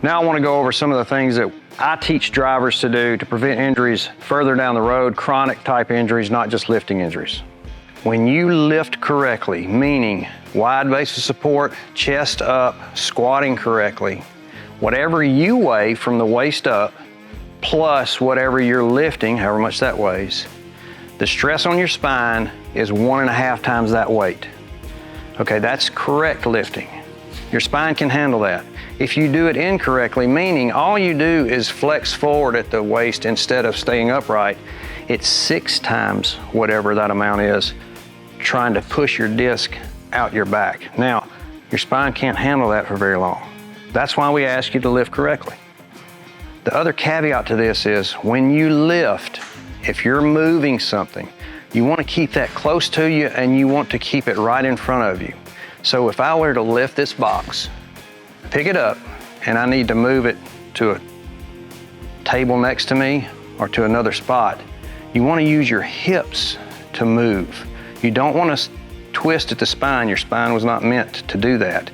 Now I want to go over some of the things that I teach drivers to do to prevent injuries further down the road, chronic type injuries, not just lifting injuries. When you lift correctly, meaning wide base of support, chest up, squatting correctly, whatever you weigh from the waist up, plus whatever you're lifting, however much that weighs, the stress on your spine is 1.5 times that weight. Okay, that's correct lifting. Your spine can handle that. If you do it incorrectly, meaning all you do is flex forward at the waist instead of staying upright, it's 6 times whatever that amount is, trying to push your disc out your back. Now, your spine can't handle that for very long. That's why we ask you to lift correctly. The other caveat to this is when you lift, if you're moving something, you want to keep that close to you and you want to keep it right in front of you. So if I were to lift this box, pick it up, and I need to move it to a table next to me or to another spot, you want to use your hips to move. You don't want to twist at the spine. Your spine was not meant to do that.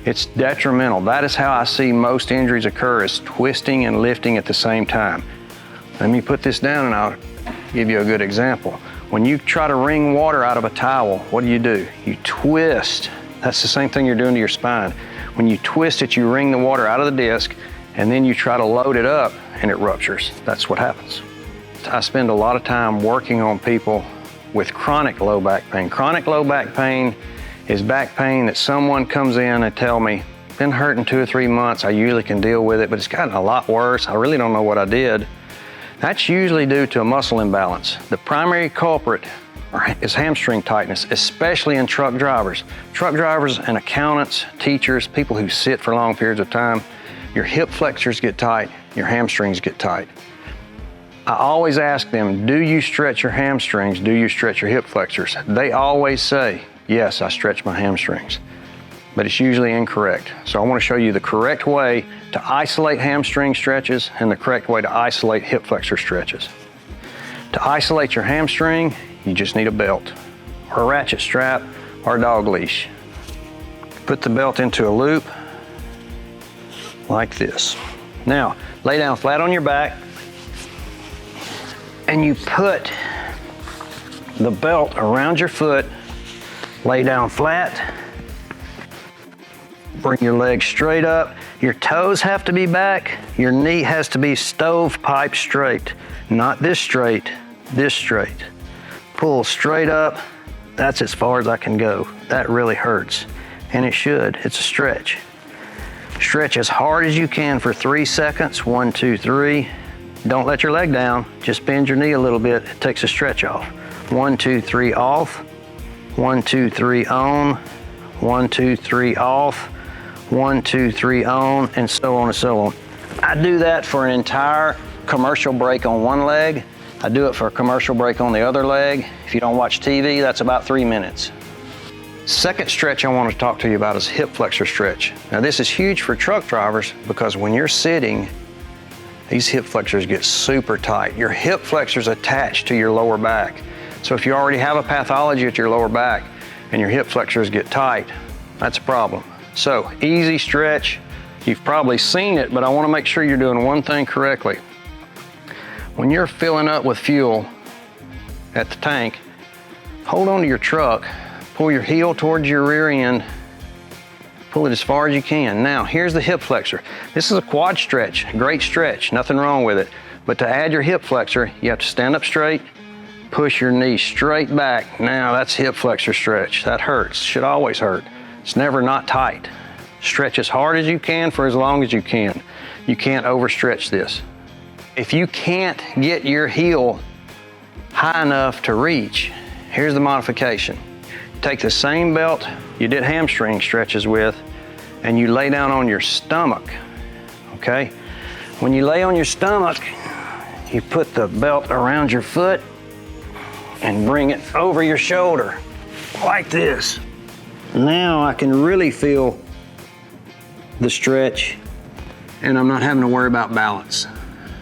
It's detrimental. That is how I see most injuries occur, is twisting and lifting at the same time. Let me put this down and I'll give you a good example. When you try to wring water out of a towel, what do? You twist. That's the same thing you're doing to your spine. When you twist it, you wring the water out of the disc, and then you try to load it up and it ruptures. That's what happens. I spend a lot of time working on people with chronic low back pain. Chronic low back pain is back pain that someone comes in and tell me, been hurting 2 or 3 months, I usually can deal with it, but it's gotten a lot worse. I really don't know what I did. That's usually due to a muscle imbalance. The primary culprit is hamstring tightness, especially in truck drivers. Truck drivers and accountants, teachers, people who sit for long periods of time, your hip flexors get tight, your hamstrings get tight. I always ask them, do you stretch your hamstrings? Do you stretch your hip flexors? They always say, yes, I stretch my hamstrings, but it's usually incorrect. So I want to show you the correct way to isolate hamstring stretches and the correct way to isolate hip flexor stretches. To isolate your hamstring, you just need a belt or a ratchet strap or a dog leash. Put the belt into a loop like this. Now, lay down flat on your back and you put the belt around your foot. Lay down flat. Bring your legs straight up. Your toes have to be back. Your knee has to be stovepipe straight. Not this straight, this straight. Pull straight up. That's as far as I can go. That really hurts. And it should. It's a stretch. Stretch as hard as you can for 3 seconds. 1, 2, 3. Don't let your leg down. Just bend your knee a little bit. It takes a stretch off. 1, 2, 3 off. 1, 2, 3 on. 1, 2, 3 off. 1, 2, 3 on, and so on and so on. I do that for an entire commercial break on one leg. I do it for a commercial break on the other leg. If you don't watch TV, that's about 3 minutes. Second stretch I want to talk to you about is hip flexor stretch. Now this is huge for truck drivers because when you're sitting, these hip flexors get super tight. Your hip flexors attach to your lower back. So if you already have a pathology at your lower back and your hip flexors get tight, that's a problem. So easy stretch. You've probably seen it, but I want to make sure you're doing one thing correctly. When you're filling up with fuel at the tank, hold on to your truck, pull your heel towards your rear end, pull it as far as you can. Now, here's the hip flexor. This is a quad stretch, great stretch, nothing wrong with it. But to add your hip flexor, you have to stand up straight, push your knee straight back. Now that's hip flexor stretch. That hurts, should always hurt. It's never not tight. Stretch as hard as you can for as long as you can. You can't overstretch this. If you can't get your heel high enough to reach, here's the modification. Take the same belt you did hamstring stretches with and you lay down on your stomach, okay? When you lay on your stomach, you put the belt around your foot and bring it over your shoulder like this. Now I can really feel the stretch and I'm not having to worry about balance.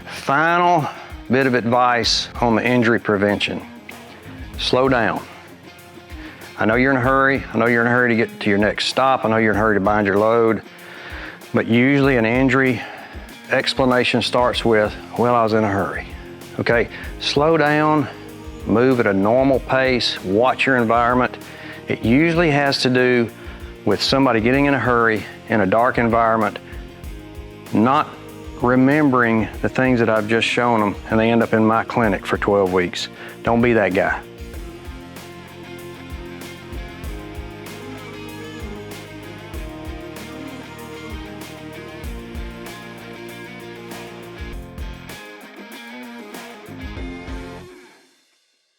Final bit of advice on the injury prevention. Slow down. I know you're in a hurry. I know you're in a hurry to get to your next stop. I know you're in a hurry to bind your load. But usually an injury explanation starts with, well, I was in a hurry. Okay, slow down, move at a normal pace, watch your environment. It usually has to do with somebody getting in a hurry in a dark environment, not remembering the things that I've just shown them, and they end up in my clinic for 12 weeks. Don't be that guy.